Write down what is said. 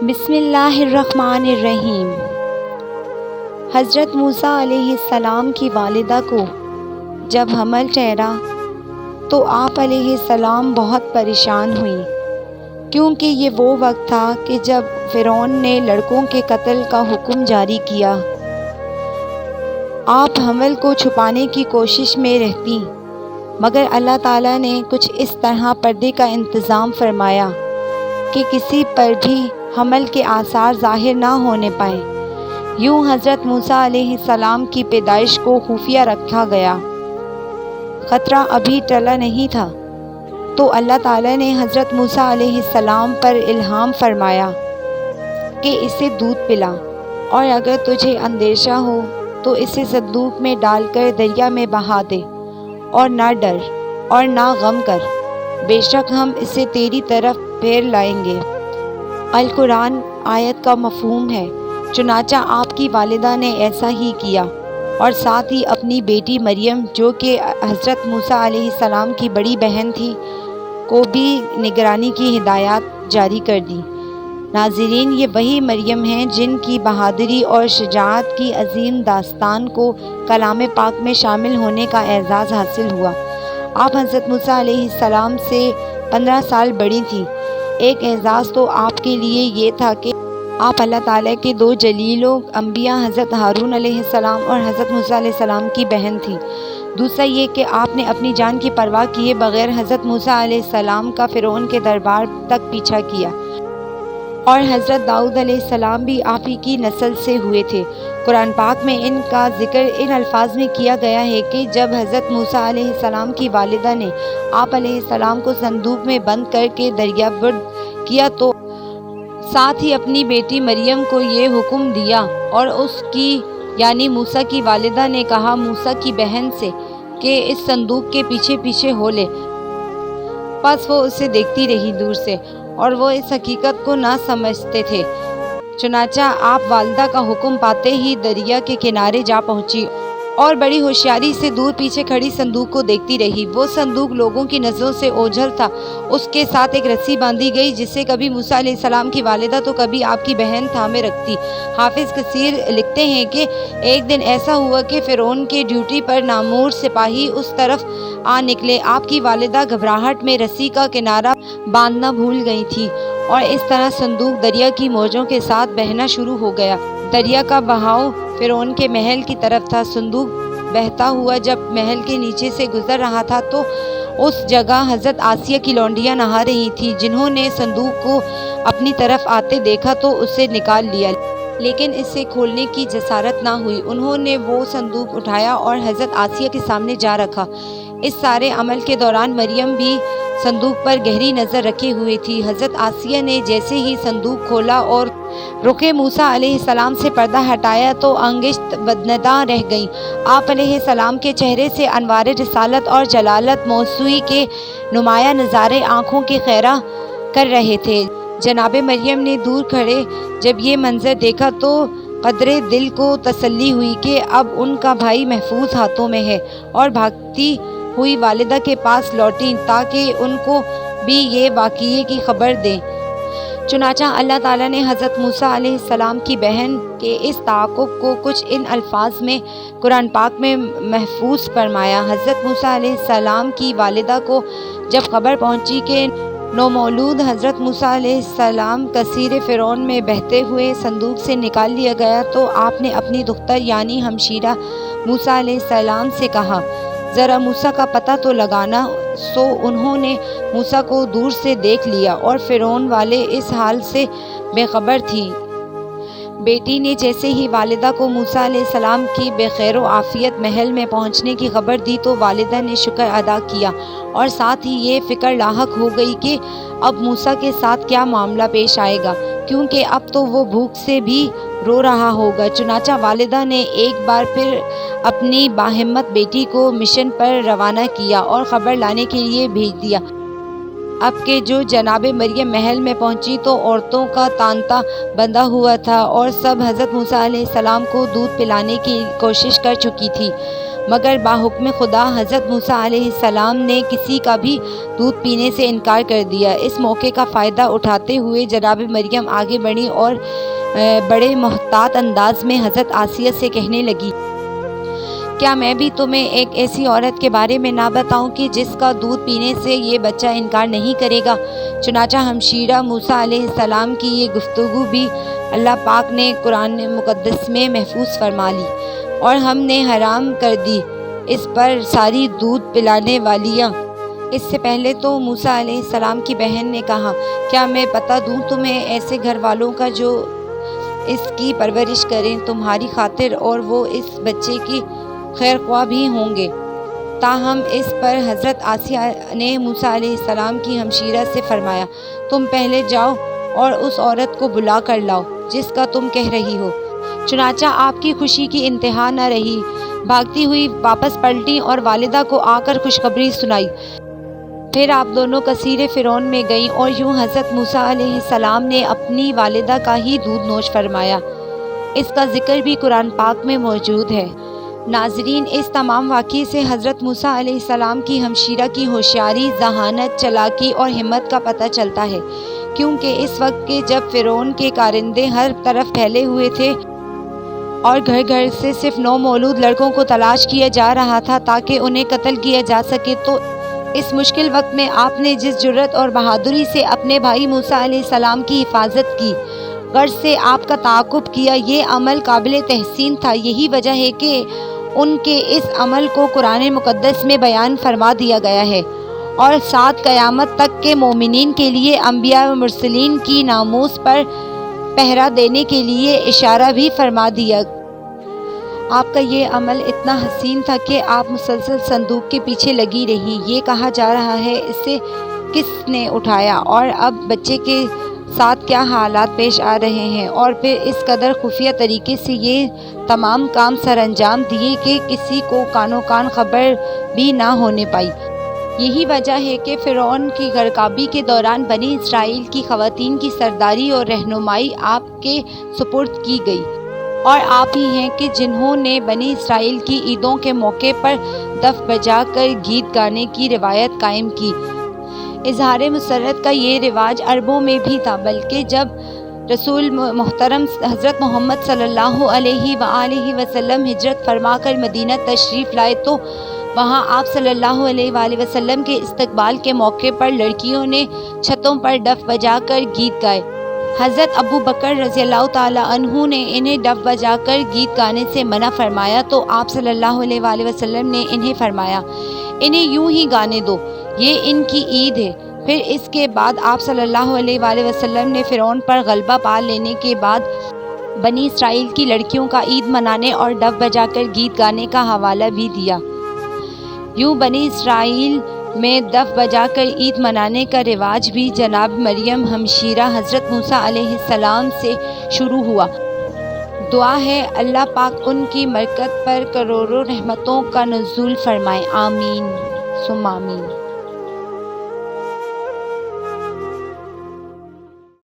بسم اللہ الرحمن الرحیم۔ حضرت موسیٰ علیہ السلام کی والدہ کو جب حمل ٹھہرا تو آپ علیہ السلام بہت پریشان ہوئیں، کیونکہ یہ وہ وقت تھا کہ جب فرعون نے لڑکوں کے قتل کا حکم جاری کیا۔ آپ حمل کو چھپانے کی کوشش میں رہتیں، مگر اللہ تعالیٰ نے کچھ اس طرح پردے کا انتظام فرمایا کہ کسی پر بھی حمل کے آثار ظاہر نہ ہونے پائے۔ یوں حضرت موسیٰ علیہ السلام کی پیدائش کو خفیہ رکھا گیا۔ خطرہ ابھی ٹلا نہیں تھا تو اللہ تعالیٰ نے حضرت موسیٰ علیہ السلام پر الہام فرمایا کہ اسے دودھ پلا، اور اگر تجھے اندیشہ ہو تو اسے صندوق میں ڈال کر دریا میں بہا دے، اور نہ ڈر اور نہ غم کر، بے شک ہم اسے تیری طرف پھیر لائیں گے۔ القرآن آیت کا مفہوم ہے۔ چنانچہ آپ کی والدہ نے ایسا ہی کیا، اور ساتھ ہی اپنی بیٹی مریم جو کہ حضرت موسیٰ علیہ السلام کی بڑی بہن تھی کو بھی نگرانی کی ہدایات جاری کر دی۔ ناظرین، یہ وہی مریم ہیں جن کی بہادری اور شجاعت کی عظیم داستان کو کلام پاک میں شامل ہونے کا اعزاز حاصل ہوا۔ آپ حضرت موسیٰ علیہ السلام سے 15 سال بڑی تھیں۔ ایک اعزاز تو آپ کے لیے یہ تھا کہ آپ اللہ تعالیٰ کے 2 جلیل انبیاء حضرت ہارون علیہ السلام اور حضرت موسیٰ علیہ السلام کی بہن تھیں۔ دوسرا یہ کہ آپ نے اپنی جان کی پرواہ کیے بغیر حضرت موسیٰ علیہ السلام کا فرعون کے دربار تک پیچھا کیا، اور حضرت داؤد علیہ السلام بھی آپ ہی کی نسل سے ہوئے تھے۔ قرآن پاک میں ان کا ذکر ان الفاظ میں کیا گیا ہے کہ جب حضرت موسیٰ علیہ السلام کی والدہ نے آپ علیہ السلام کو صندوق میں بند کر کے دریابرد کیا تو ساتھ ہی اپنی بیٹی مریم کو یہ حکم دیا، اور اس کی یعنی موسیٰ کی والدہ نے کہا موسیٰ کی بہن سے کہ اس صندوق کے پیچھے پیچھے ہو لے۔ پس وہ اسے دیکھتی رہی دور سے، اور وہ اس حقیقت کو نہ سمجھتے تھے۔ چنانچہ آپ والدہ کا حکم پاتے ہی دریا کے کنارے جا پہنچی، اور بڑی ہوشیاری سے دور پیچھے کھڑی صندوق کو دیکھتی رہی۔ وہ صندوق لوگوں کی نظروں سے اوجھل تھا۔ اس کے ساتھ ایک رسی باندھی گئی جسے کبھی موسیٰ علیہ السلام کی والدہ تو کبھی آپ کی بہن تھامے رکھتی۔ حافظ کثیر لکھتے ہیں کہ ایک دن ایسا ہوا کہ فرعون کے ڈیوٹی پر نامور سپاہی اس طرف آ نکلے۔ آپ کی والدہ گھبراہٹ میں رسی کا کنارہ باندھنا بھول گئی تھی، اور اس طرح صندوق دریا کی موجوں کے ساتھ بہنا شروع ہو گیا۔ دریا کا بہاؤ فرعون کے محل کی طرف تھا۔ صندوق بہتا ہوا جب محل کے نیچے سے گزر رہا تھا تو اس جگہ حضرت آسیہ کی لونڈیاں نہا رہی تھیں، جنہوں نے صندوق کو اپنی طرف آتے دیکھا تو اسے نکال لیا، لیکن اسے کھولنے کی جسارت نہ ہوئی۔ انہوں نے وہ صندوق اٹھایا اور حضرت آسیہ کے سامنے جا رکھا۔ اس سارے عمل کے دوران مریم بھی صندوق پر گہری نظر رکھے ہوئے تھی۔ حضرت آسیہ نے جیسے ہی صندوق کھولا اور رخ موسیٰ علیہ السلام سے پردہ ہٹایا تو انگشت بدندا رہ گئیں۔ آپ علیہ السلام کے چہرے سے انوار رسالت اور جلالت موسوی کے نمایاں نظارے آنکھوں کے خیرہ کر رہے تھے۔ جناب مریم نے دور کھڑے جب یہ منظر دیکھا تو قدرے دل کو تسلی ہوئی کہ اب ان کا بھائی محفوظ ہاتھوں میں ہے، اور بھاگتی ہوئی والدہ کے پاس لوٹیں تاکہ ان کو بھی یہ واقعے کی خبر دیں۔ چنانچہ اللہ تعالیٰ نے حضرت موسیٰ علیہ السلام کی بہن کے اس تعاقب کو کچھ ان الفاظ میں قرآن پاک میں محفوظ فرمایا۔ حضرت موسیٰ علیہ السلام کی والدہ کو جب خبر پہنچی کہ نومولود حضرت موسیٰ علیہ السلام کثیر فرعون میں بہتے ہوئے صندوق سے نکال لیا گیا تو آپ نے اپنی دختر یعنی ہمشیرہ موسیٰ علیہ السلام سے کہا ذرا موسیٰ کا پتہ تو لگانا۔ سو انہوں نے موسیٰ کو دور سے دیکھ لیا، اور فرعون والے اس حال سے بے خبر تھی۔ بیٹی نے جیسے ہی والدہ کو موسیٰ علیہ السلام کی بخیر و عافیت محل میں پہنچنے کی خبر دی تو والدہ نے شکر ادا کیا، اور ساتھ ہی یہ فکر لاحق ہو گئی کہ اب موسیٰ کے ساتھ کیا معاملہ پیش آئے گا، کیونکہ اب تو وہ بھوک سے بھی رو رہا ہوگا۔ چنانچہ والدہ نے ایک بار پھر اپنی باہمت بیٹی کو مشن پر روانہ کیا اور خبر لانے کے لیے بھیج دیا۔ اب کہ جو جناب مریم محل میں پہنچی تو عورتوں کا تانتا بندھا ہوا تھا، اور سب حضرت موسیٰ علیہ السلام کو دودھ پلانے کی کوشش کر چکی تھی، مگر باحکم خدا حضرت موسیٰ علیہ السلام نے کسی کا بھی دودھ پینے سے انکار کر دیا۔ اس موقع کا فائدہ اٹھاتے ہوئے جناب مریم آگے بڑھیں اور بڑے محتاط انداز میں حضرت آسیہ سے کہنے لگی، کیا میں بھی تمہیں ایک ایسی عورت کے بارے میں نہ بتاؤں کہ جس کا دودھ پینے سے یہ بچہ انکار نہیں کرے گا؟ چنانچہ ہمشیرہ موسیٰ علیہ السلام کی یہ گفتگو بھی اللہ پاک نے قرآن مقدس میں محفوظ فرما لی، اور ہم نے حرام کر دی اس پر ساری دودھ پلانے والیاں۔ اس سے پہلے تو موسیٰ علیہ السلام کی بہن نے کہا، کیا میں پتہ دوں تمہیں ایسے گھر والوں کا جو اس کی پرورش کریں تمہاری خاطر، اور وہ اس بچے کی خیر خواہ بھی ہوں گے؟ تاہم اس پر حضرت آسیہ نے موسیٰ علیہ السلام کی ہمشیرہ سے فرمایا، تم پہلے جاؤ اور اس عورت کو بلا کر لاؤ جس کا تم کہہ رہی ہو۔ چنانچہ آپ کی خوشی کی انتہا نہ رہی، بھاگتی ہوئی واپس پلٹیں اور والدہ کو آ کر خوشخبری سنائی۔ پھر آپ دونوں کثیر فرعون میں گئیں اور یوں حضرت موسیٰ علیہ السلام نے اپنی والدہ کا ہی دودھ نوش فرمایا۔ اس کا ذکر بھی قرآن پاک میں موجود ہے۔ ناظرین، اس تمام واقعے سے حضرت موسیٰ علیہ السلام کی ہمشیرہ کی ہوشیاری، ذہانت، چالاکی اور ہمت کا پتہ چلتا ہے، کیونکہ اس وقت کے جب فرعون کے کارندے ہر طرف پھیلے ہوئے تھے اور گھر گھر سے صرف نومولود لڑکوں کو تلاش کیا جا رہا تھا تاکہ انہیں قتل کیا جا سکے، تو اس مشکل وقت میں آپ نے جس جرأت اور بہادری سے اپنے بھائی موسیٰ علیہ السلام کی حفاظت کی، غرض سے آپ کا تعاقب کیا، یہ عمل قابل تحسین تھا۔ یہی وجہ ہے کہ ان کے اس عمل کو قرآن مقدس میں بیان فرما دیا گیا ہے، اور ساتھ قیامت تک کے مومنین کے لیے انبیاء و مرسلین کی ناموس پر پہرا دینے کے لیے اشارہ بھی فرما دیا۔ آپ کا یہ عمل اتنا حسین تھا کہ آپ مسلسل صندوق کے پیچھے لگی رہی۔ یہ کہا جا رہا ہے اسے کس نے اٹھایا اور اب بچے کے ساتھ کیا حالات پیش آ رہے ہیں، اور پھر اس قدر خفیہ طریقے سے یہ تمام کام سر انجام دیے کہ کسی کو کانوں کان خبر بھی نہ ہونے پائی۔ یہی وجہ ہے کہ فرعون کی غرقابی کے دوران بنی اسرائیل کی خواتین کی سرداری اور رہنمائی آپ کے سپرد کی گئی، اور آپ ہی ہیں کہ جنہوں نے بنی اسرائیل کی عیدوں کے موقع پر دف بجا کر گیت گانے کی روایت قائم کی۔ اظہار مسرت کا یہ رواج عربوں میں بھی تھا، بلکہ جب رسول محترم حضرت محمد صلی اللہ علیہ وآلہ وسلم ہجرت فرما کر مدینہ تشریف لائے تو وہاں آپ صلی اللہ علیہ وآلہ وسلم کے استقبال کے موقع پر لڑکیوں نے چھتوں پر ڈف بجا کر گیت گائے۔ حضرت ابو بکر رضی اللہ تعالیٰ عنہ نے انہیں ڈف بجا کر گیت گانے سے منع فرمایا تو آپ صلی اللہ علیہ وآلہ وسلم نے انہیں فرمایا، انہیں یوں ہی گانے دو، یہ ان کی عید ہے۔ پھر اس کے بعد آپ صلی اللہ علیہ وآلہ وسلم نے فرعون پر غلبہ پا لینے کے بعد بنی اسرائیل کی لڑکیوں کا عید منانے اور ڈف بجا کر گیت گانے کا حوالہ بھی دیا۔ یوں بنی اسرائیل میں دف بجا کر عید منانے کا رواج بھی جناب مریم ہمشیرہ حضرت موسیٰ علیہ السلام سے شروع ہوا۔ دعا ہے اللہ پاک ان کی برکت پر کروڑوں رحمتوں کا نزول فرمائے، آمین ثم آمین۔